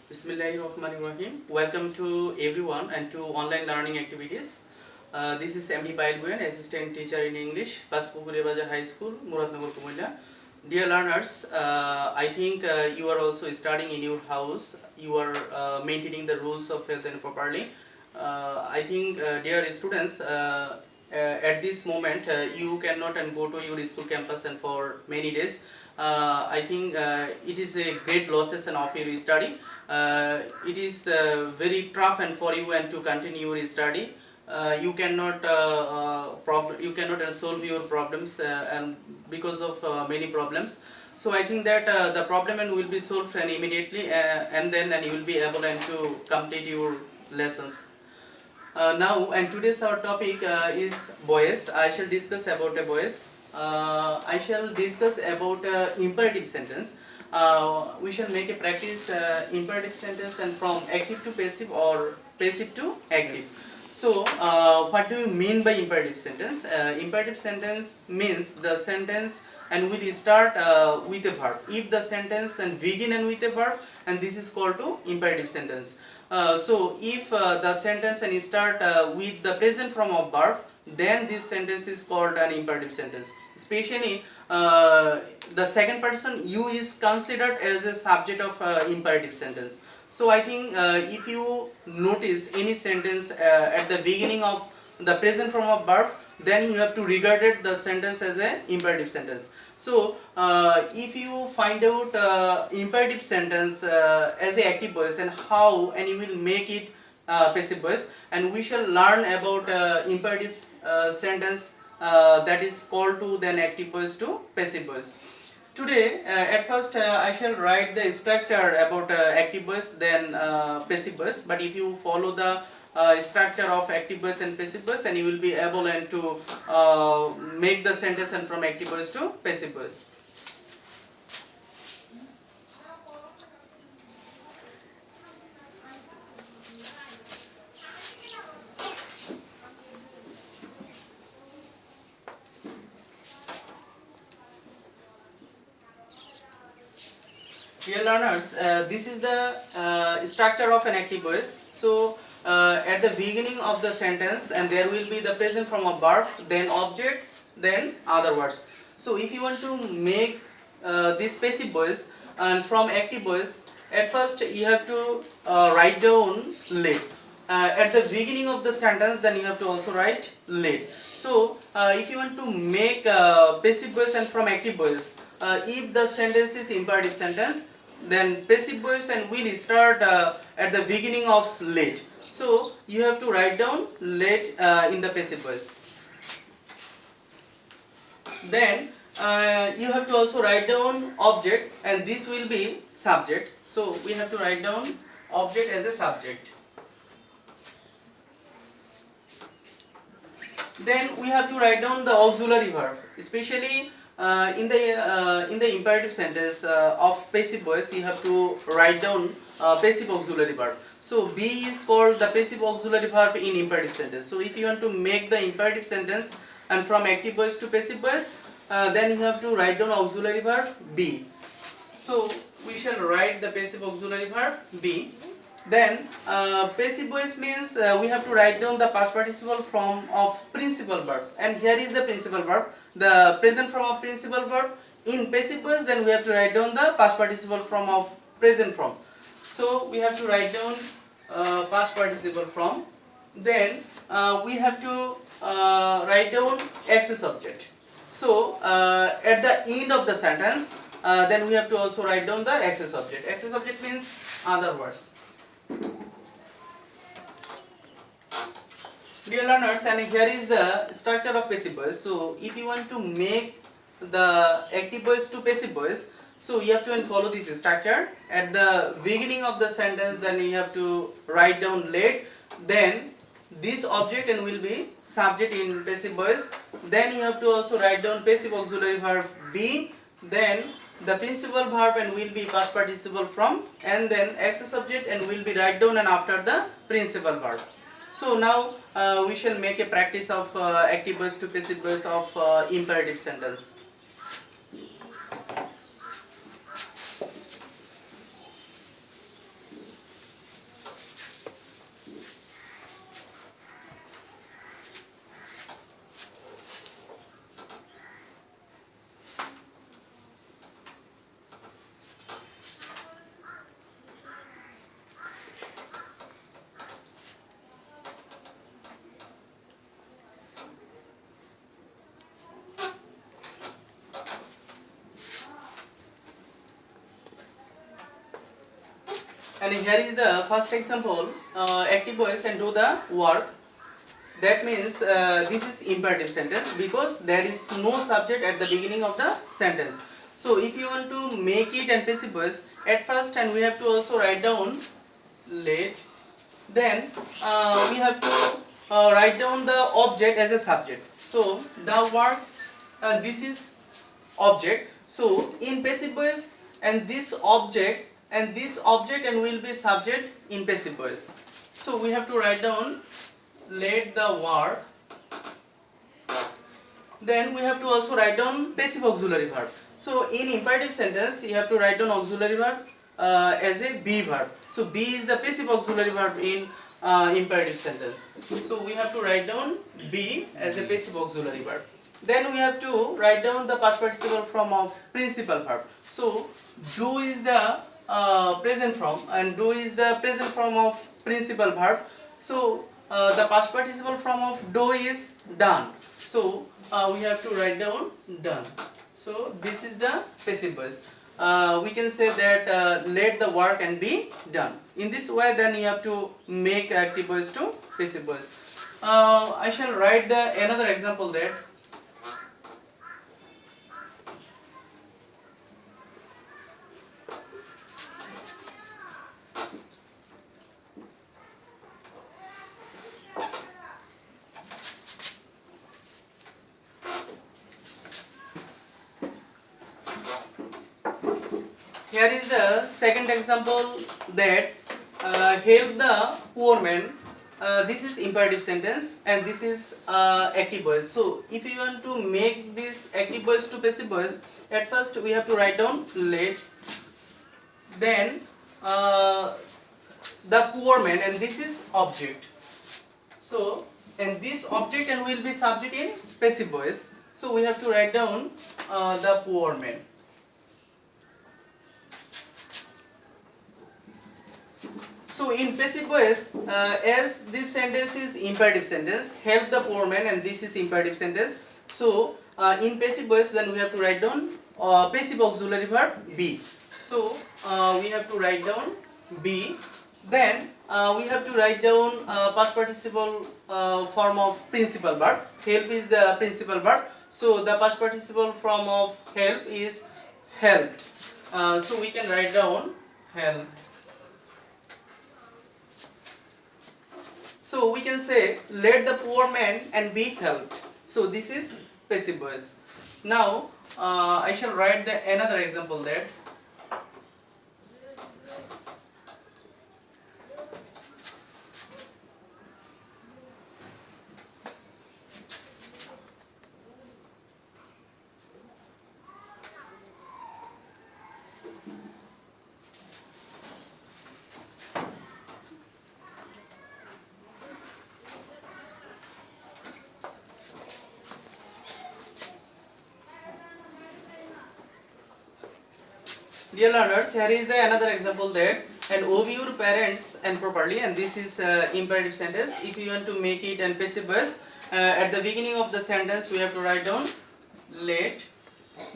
Bismillahirrahmanirrahim. Welcome to everyone and to online learning activities. This is MD Pailbuyan, Assistant Teacher in English, Paspukurebaja High School, Muradnagar, Kumula. Dear learners, I think you are also studying in your house. You are maintaining the rules of health and properly. I think, dear students, at this moment you cannot and go to your school campus and for many days. I think it is a great losses and of your study. It is very tough and for you and to continue your study. You cannot you cannot solve your problems and because of many problems. So I think that the problem and will be solved and immediately and then and you will be able and to complete your lessons. Now and today's our topic is boys. I shall discuss about a boys. I shall discuss about imperative sentence. We shall make a practice imperative sentence and from active to passive or passive to active. So what do you mean by imperative sentence? Imperative sentence means the sentence and will start with a verb. If the sentence and begin and with a verb, and this is called to imperative sentence. So if the sentence and start with the present form of verb, then this sentence is called an imperative sentence. Especially the second person you is considered as a subject of imperative sentence. So I think if you notice any sentence at the beginning of the present form of verb, then you have to regard it the sentence as a imperative sentence. So if you find out imperative sentence as a active voice and how and you will make it passive voice, and we shall learn about imperative sentence that is called to then active voice to passive voice. Today at first I shall write the structure about active voice then passive voice, but if you follow the structure of active voice and passive voice, and you will be able and to make the sentence and from active voice to passive voice. Dear learners, this is the structure of an active voice. So at the beginning of the sentence and there will be the present form of verb, then object, then other words. So if you want to make this passive voice and from active voice, at first you have to write down late. At the beginning of the sentence, then you have to also write late. So if you want to make passive voice and from active voice, if the sentence is imperative sentence, then passive voice and will start at the beginning of late. So you have to write down late in the passive voice. Then you have to also write down object, and this will be subject. So we have to write down object as a subject. Then we have to write down the auxiliary verb, especially in the imperative sentence of passive voice. You have to write down passive auxiliary verb. So be is called the passive auxiliary verb in imperative sentence. So if you want to make the imperative sentence and from active voice to passive voice, then you have to write down auxiliary verb be. So we shall write the passive auxiliary verb be. Then passive voice means we have to write down the past participle form of principal verb, and here is the principal verb, the present form of principal verb in passive voice. Then we have to write down the past participle form of present form. So we have to write down past participle form. Then we have to write down access subject. So at the end of the sentence, then we have to also write down the access subject. Access subject means other words. Dear learners, and here is the structure of passive voice. So if you want to make the active voice to passive voice, so you have to follow this structure. At the beginning of the sentence, then you have to write down late, then this object and will be subject in passive voice. Then you have to also write down passive auxiliary verb be, then the principal verb and will be past participle from, and then access subject and will be write down and after the principal verb. So now we shall make a practice of active voice to passive voice of imperative sentence. And here is the first example, active voice and do the work. That means this is imperative sentence because there is no subject at the beginning of the sentence. So if you want to make it and passive voice, at first and we have to also write down let, then we have to write down the object as a subject. So the work, this is object. So in passive voice, and this object and will be subject in passive voice. So we have to write down let the work. Then we have to also write down passive auxiliary verb. So in imperative sentence you have to write down auxiliary verb as a be verb. So be is the passive auxiliary verb in imperative sentence. So we have to write down be as a passive auxiliary verb. Then we have to write down the past participle form of principal verb. So do is the present form and do is the present form of principal verb. So the past participle form of do is done. So we have to write down done. So this is the passive voice. We can say that let the work and be done. In this way, then you have to make active voice to passive voice. I shall write the another example there. Here is the second example that help the poor man. This is imperative sentence and this is active voice. So if you want to make this active voice to passive voice, at first we have to write down let, then the poor man, and this is object. So and this object and will be subject in passive voice. So we have to write down the poor man. So in passive voice, as this sentence is imperative sentence, help the poor man, and this is imperative sentence. So in passive voice, then we have to write down passive auxiliary verb be. So we have to write down be. Then we have to write down past participle form of principal verb. Help is the principal verb. So the past participle form of help is helped. So we can write down helped. So we can say let the poor man and be helped. So this is passive voice. Now I shall write the another example there. Dear learners, here is the another example there. And obey your parents and properly, and this is imperative sentence. If you want to make it and passive voice, at the beginning of the sentence we have to write down let,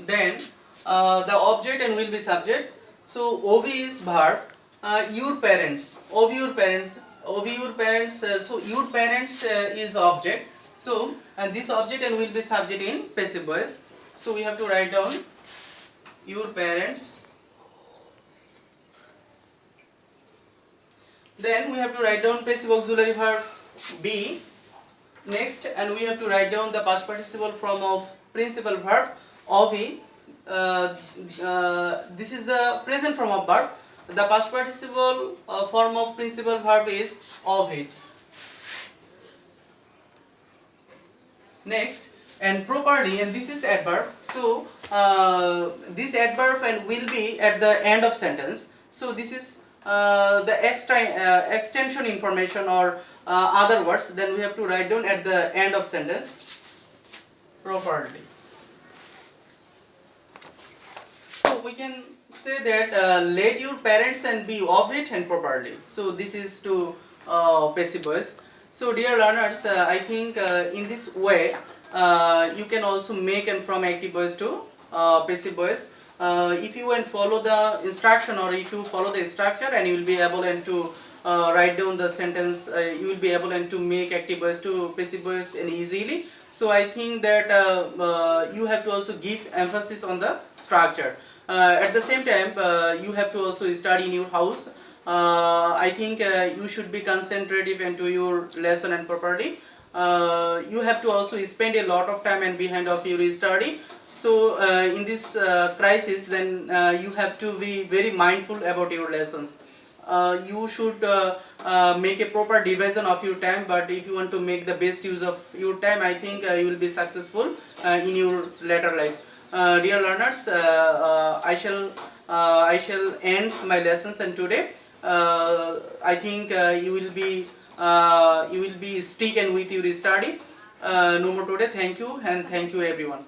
then the object and will be subject. So obey is verb, your parents, obey your parents, so your parents is object. So and this object and will be subject in passive voice. So we have to write down your parents. Then we have to write down passive auxiliary verb be. Next, and we have to write down the past participle form of principal verb obey. This is the present form of verb. The past participle form of principal verb is obeyed. Next, and properly, and this is adverb. So this adverb and will be at the end of sentence. So this is the extension information or other words. Then we have to write down at the end of sentence properly. So we can say that let your parents and be obeyed and properly. So this is to passive voice. So dear learners, I think in this way you can also make and from active voice to passive voice. if you and follow the instruction, or if you follow the structure, and you will be able and to write down the sentence, you will be able and to make active voice to passive voice and easily. So I think that you have to also give emphasis on the structure. At the same time, you have to also study in your house. I think you should be concentrative into your lesson and properly. You have to also spend a lot of time and behind of your study. So in this crisis, then you have to be very mindful about your lessons. You should make a proper division of your time, but if you want to make the best use of your time, I think you will be successful in your later life. Dear learners, I shall end my lessons, and today I think you will be stick and with your study. No more today. Thank you, and thank you everyone.